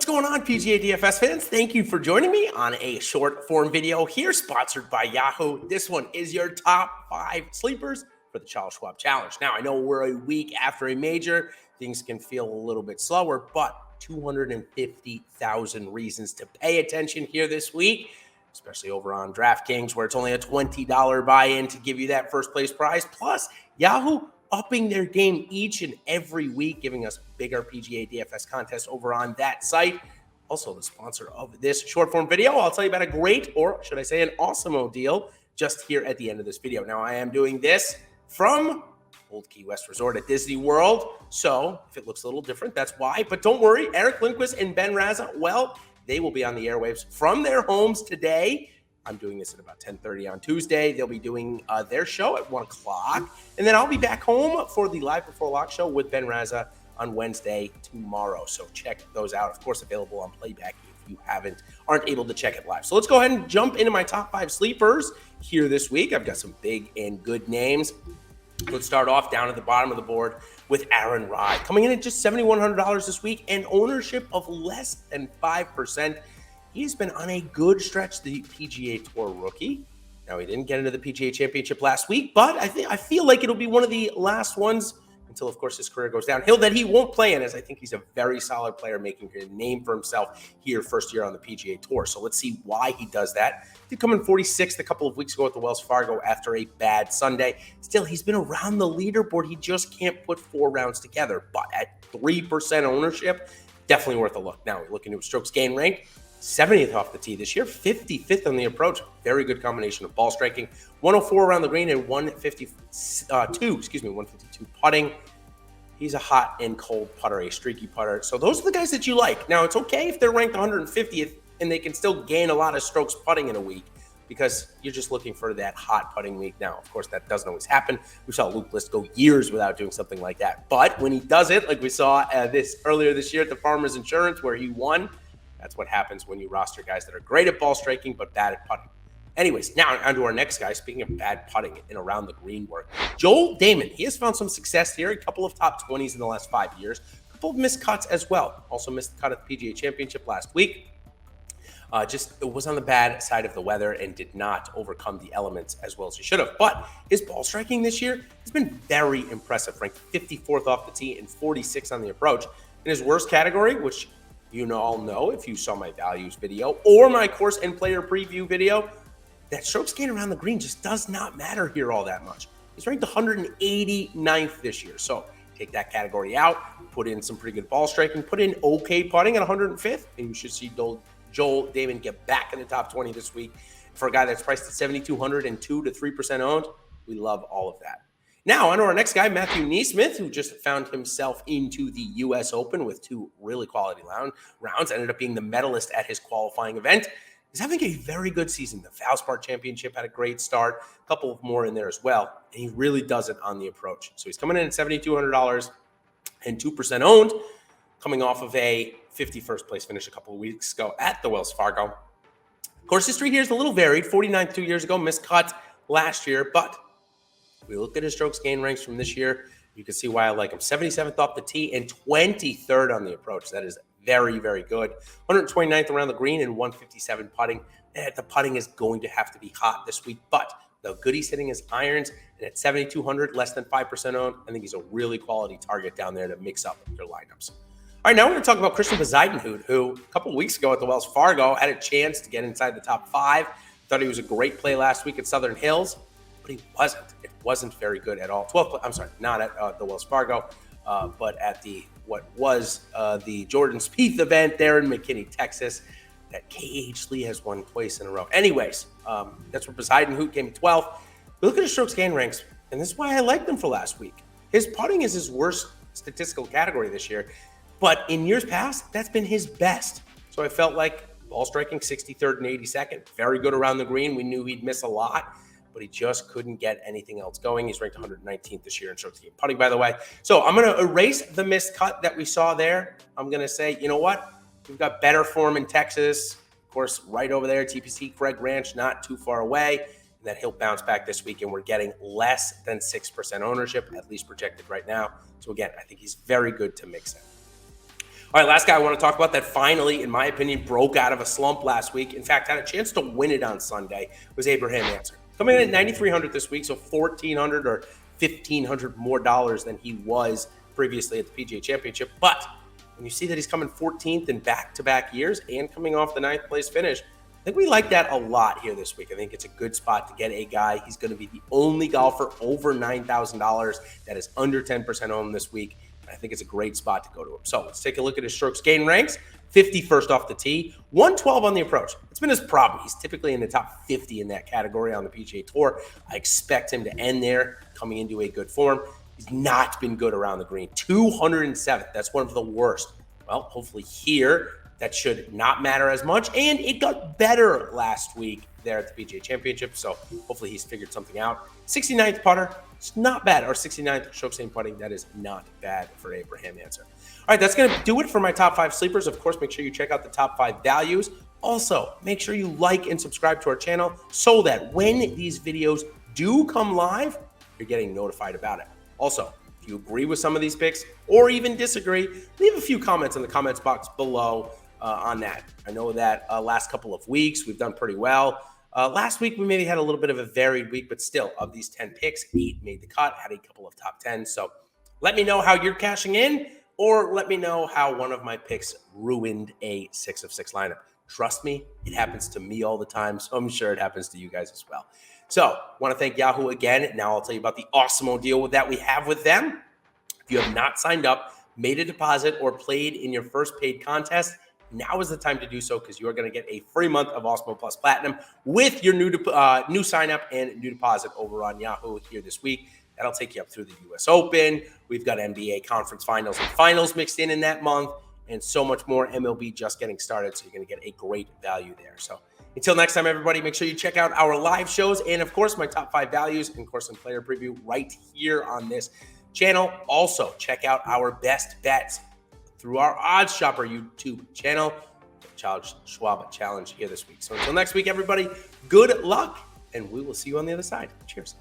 going on, PGA DFS fans? Thank you for joining me on a short form video here, sponsored by Yahoo. This one is your top 5 sleepers for the Charles Schwab Challenge. Now, I know we're a week after a major. Things can feel a little bit slower, but 250,000 reasons to pay attention here this week, especially over on DraftKings, where it's only a $20 buy-in to give you that first place prize. Plus, Yahoo upping their game each and every week, giving us bigger PGA DFS contests over on that site. Also, the sponsor of this short form video, I'll tell you about a great, or should I say an Awesemo deal, just here at the end of this video. Now, I am doing this from Old Key West Resort at Disney World, so if it looks a little different, that's why. But don't worry, Eric Lindquist and Ben Raza, well, they will be on the airwaves from their homes today. I'm doing this at about 10:30 on Tuesday. They'll be doing their show at 1 o'clock. And then I'll be back home for the Live Before Lock show with Ben Raza on Wednesday tomorrow. So check those out. Of course, available on playback if you aren't able to check it live. So let's go ahead and jump into my top 5 sleepers here this week. I've got some big and good names. Let's start off down at the bottom of the board with Aaron Rai, coming in at just $7,100 this week and ownership of less than 5%. He's been on a good stretch, the PGA Tour rookie. Now, he didn't get into the PGA Championship last week, but I feel like it'll be one of the last ones until, of course, his career goes downhill that he won't play in, as I think he's a very solid player making a name for himself here first year on the PGA Tour. So let's see why he does that. He did come in 46th a couple of weeks ago at the Wells Fargo after a bad Sunday. Still, he's been around the leaderboard. He just can't put 4 rounds together. But at 3% ownership, definitely worth a look. Now, we look into his strokes gain rank. 70th off the tee this year, 55th on the approach. Very good combination of ball striking. 104 around the green and 152 putting. He's a hot and cold putter, a streaky putter. So those are the guys that you like. Now, it's okay if they're ranked 150th and they can still gain a lot of strokes putting in a week because you're just looking for that hot putting week. Now, of course, that doesn't always happen. We saw Luke List go years without doing something like that. But when he does it, like we saw earlier this year at the Farmers Insurance where he won, that's what happens when you roster guys that are great at ball striking but bad at putting. Anyways, now on to our next guy. Speaking of bad putting and around the green work, Joel Dahmen. He has found some success here. A couple of top 20s in the last 5 years. A couple of missed cuts as well. Also missed the cut at the PGA Championship last week. It was on the bad side of the weather and did not overcome the elements as well as he should have. But his ball striking this year has been very impressive. Ranked 54th off the tee and 46th on the approach. In his worst category, which you all know if you saw my values video or my course and player preview video, that strokes gain around the green just does not matter here all that much. He's ranked 189th this year. So take that category out, put in some pretty good ball striking, put in okay putting at 105th, and you should see Joel Dahmen get back in the top 20 this week. For a guy that's priced at $7,200 and 2 to 3% owned, we love all of that. Now, on to our next guy, Matthew NeSmith, who just found himself into the U.S. Open with 2 really quality rounds, ended up being the medalist at his qualifying event. He's having a very good season. The Valspar Championship had a great start, a couple of more in there as well, and he really does it on the approach. So he's coming in at $7,200 and 2% owned, coming off of a 51st place finish a couple of weeks ago at the Wells Fargo. Course history here is a little varied. 49th 2 years ago, missed cut last year, but we look at his strokes gain ranks from this year. You can see why I like him. 77th off the tee and 23rd on the approach. That is very, very good. 129th around the green and 157 putting. The putting is going to have to be hot this week, but the good he's hitting his irons, and at 7,200, less than 5% owned, I think he's a really quality target down there to mix up your lineups. All right, now we're going to talk about Christiaan Bezuidenhout, who a couple of weeks ago at the Wells Fargo had a chance to get inside the top 5. Thought he was a great play last week at Southern Hills, but he wasn't. It wasn't very good at all. Not at the Wells Fargo, but at the Jordan Spieth event there in McKinney, Texas, that K.H. Lee has won twice in a row. Anyways, that's where Bezuidenhout came 12th. We look at his strokes gain ranks, and this is why I liked him for last week. His putting is his worst statistical category this year, but in years past, that's been his best. So I felt like ball striking 63rd and 82nd. Very good around the green. We knew he'd miss a lot, but he just couldn't get anything else going. He's ranked 119th this year in strokes gained putting, by the way. So I'm going to erase the missed cut that we saw there. I'm going to say, you know what? We've got better form in Texas. Of course, right over there, TPC Craig Ranch, not too far away. And that he'll bounce back this week, and we're getting less than 6% ownership, at least projected right now. So again, I think he's very good to mix in. All right, last guy I want to talk about that finally, in my opinion, broke out of a slump last week. In fact, had a chance to win it on Sunday, was Abraham Ancer. Coming in at 9,300 this week, so 1,400 or 1,500 more dollars than he was previously at the PGA Championship. But when you see that he's coming 14th in back-to-back years and coming off the 9th place finish, I think we like that a lot here this week. I think it's a good spot to get a guy. He's going to be the only golfer over $9,000 that is under 10% owned this week. I think it's a great spot to go to him. So let's take a look at his strokes gain ranks. 51st off the tee, 112 on the approach. It's been his problem. He's typically in the top 50 in that category on the PGA Tour. I expect him to end there, coming into a good form. He's not been good around the green. 207th. That's one of the worst. Well, hopefully here, that should not matter as much. And it got better last week there at the PGA Championship. So hopefully he's figured something out. 69th putter. It's not bad. Or 69th strokes gained putting. That is not bad for Abraham Ancer. All right, that's going to do it for my top 5 sleepers. Of course, make sure you check out the top 5 values. Also, make sure you like and subscribe to our channel so that when these videos do come live, you're getting notified about it. Also, if you agree with some of these picks or even disagree, leave a few comments in the comments box below on that. I know that last couple of weeks we've done pretty well. Last week we maybe had a little bit of a varied week, but still, of these 10 picks, 8 made the cut, had a couple of top 10s. So let me know how you're cashing in, or let me know how one of my picks ruined a 6 of 6 lineup. Trust me, it happens to me all the time, so I'm sure it happens to you guys as well. So want to thank Yahoo again. Now I'll tell you about the Awesemo deal that we have with them. If you have not signed up, made a deposit, or played in your first paid contest, now is the time to do so, because you are going to get a free month of Awesemo Plus Platinum with your new sign up and new deposit over on Yahoo here this week. That'll take you up through the US Open. We've got NBA conference finals and finals mixed in that month, and so much more. MLB just getting started, so you're going to get a great value there. So until next time, everybody, make sure you check out our live shows and, of course, my top 5 values and course and player preview right here on this channel. Also, check out our best bets through our OddsShopper YouTube channel. Charles Schwab challenge here this week. So until next week, everybody, good luck, and we will see you on the other side. Cheers.